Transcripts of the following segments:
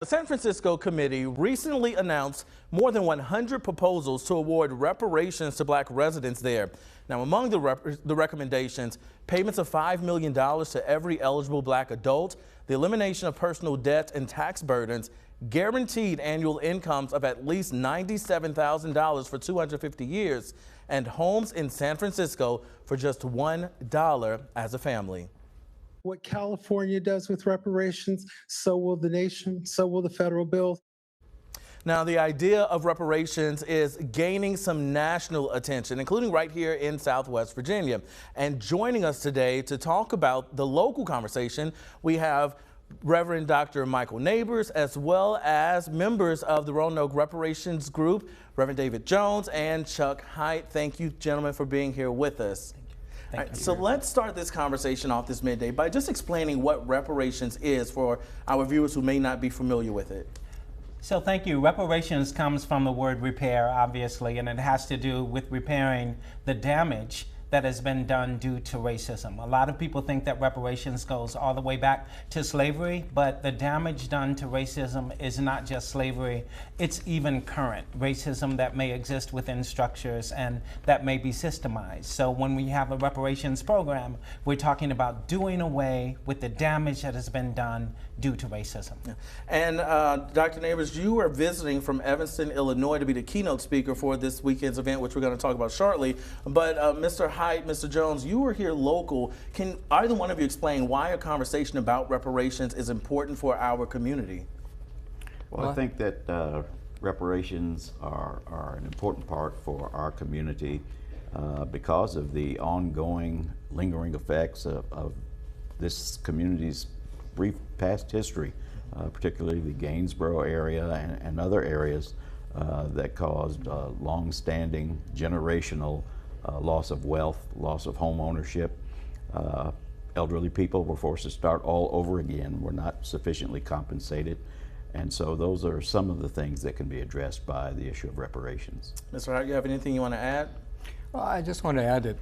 The San Francisco committee recently announced more than 100 proposals to award reparations to black residents there. Now, among the recommendations, payments of $5 million to every eligible black adult, the elimination of personal debt and tax burdens, guaranteed annual incomes of at least $97,000 for 250 years, and homes in San Francisco for just $1 as a family. What California does with reparations, so will the nation, so will the federal bill. Now, the idea of reparations is gaining some national attention, including right here in Southwest Virginia. And joining us today to talk about the local conversation, we have Reverend Dr. Michael Neighbors, as well as members of the Roanoke Reparations Group, Reverend David Jones and Chuck Haidt. Thank you, gentlemen, for being here with us. All right, so let's start this conversation off this midday by just explaining what reparations is for our viewers who may not be familiar with it. So thank you. Reparations comes from the word repair, obviously, and it has to do with repairing the damage that has been done due to racism. A lot of people think that reparations goes all the way back to slavery, but the damage done to racism is not just slavery, it's even current racism that may exist within structures and that may be systemized. So when we have a reparations program, we're talking about doing away with the damage that has been done due to racism. Yeah. And Dr. Neighbors, you are visiting from Evanston, Illinois to be the keynote speaker for this weekend's event, which we're going to talk about shortly. But Mr. Haidt, Mr. Jones, you were here local. Can either one of you explain why a conversation about reparations is important for our community? Well, I think that reparations are an important part for our community because of the ongoing, lingering effects of this community's brief past history, particularly the Gainesboro area and other areas that caused long-standing generational loss of wealth, loss of home ownership. Elderly people were forced to start all over again, were not sufficiently compensated. And so those are some of the things that can be addressed by the issue of reparations. Mr. Haidt, you have anything you want to add? Well, I just want to add that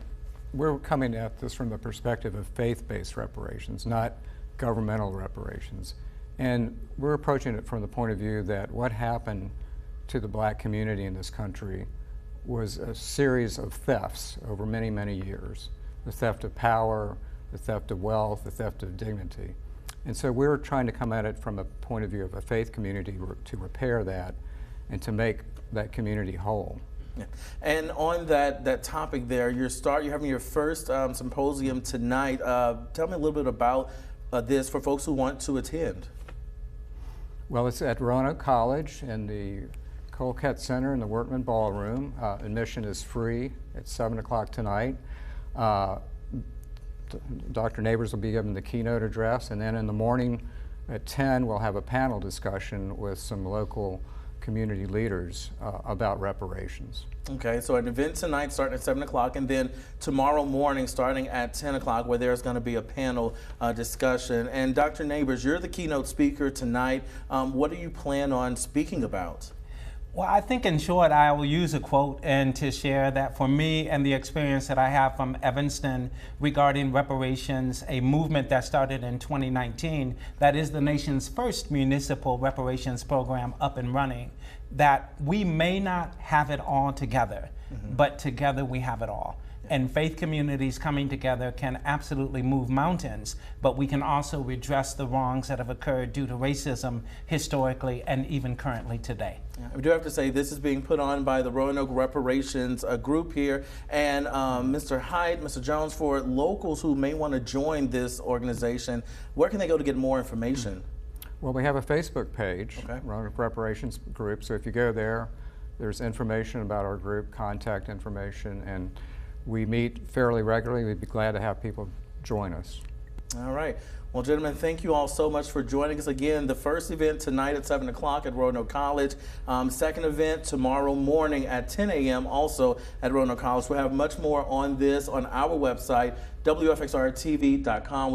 we're coming at this from the perspective of faith-based reparations, not governmental reparations. And we're approaching it from the point of view that what happened to the black community in this country was a series of thefts over many, many years. The theft of power, the theft of wealth, the theft of dignity. And so we're trying to come at it from a point of view of a faith community to repair that and to make that community whole. Yeah. And on that topic there, you're having your first symposium tonight. Tell me a little bit about this for folks who want to attend. Well, it's at Roanoke College in the Colcat Center in the Workman Ballroom. Admission is free at 7 o'clock tonight. Dr. Neighbors will be giving the keynote address, and then in the morning at 10 we'll have a panel discussion with some local community leaders about reparations. Okay, so an event tonight starting at 7 o'clock, and then tomorrow morning starting at 10 o'clock where there's going to be a panel discussion. And Dr. Neighbors, you're the keynote speaker tonight. What do you plan on speaking about? Well, I think in short, I will use a quote and to share that for me and the experience that I have from Evanston regarding reparations, a movement that started in 2019, that is the nation's first municipal reparations program up and running, that we may not have it all together, but together we have it all. And faith communities coming together can absolutely move mountains, but we can also redress the wrongs that have occurred due to racism historically and even currently today. Yeah, we do have to say this is being put on by the Roanoke Reparations Group here. And Mr. Haidt, Mr. Jones, for locals who may want to join this organization, where can they go to get more information? Well, we have a Facebook page, okay. Roanoke Reparations Group, so if you go there, there's information about our group, contact information, and we meet fairly regularly. We'd be glad to have people join us. All right. Well, gentlemen, thank you all so much for joining us again. The first event tonight at 7 o'clock at Roanoke College. Second event tomorrow morning at 10 a.m. also at Roanoke College. We'll have much more on this on our website, WFXRTV.com.